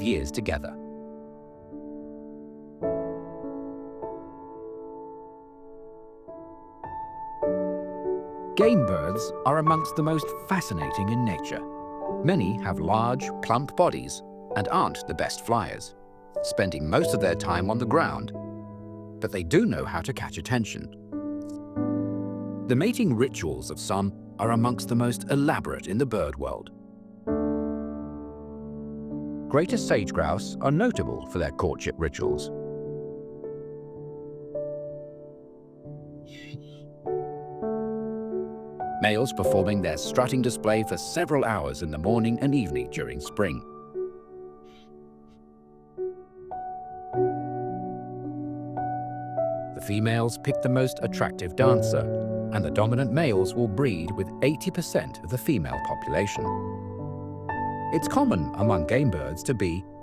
years together. Game birds are amongst the most fascinating in nature. Many have large, plump bodies and aren't the best flyers, spending most of their time on the ground. But they do know how to catch attention. The mating rituals of some are amongst the most elaborate in the bird world. Greater sage grouse are notable for their courtship rituals. Males performing their strutting display for several hours in the morning and evening during spring. The females pick the most attractive dancer, and the dominant males will breed with 80% of the female population. It's common among game birds to be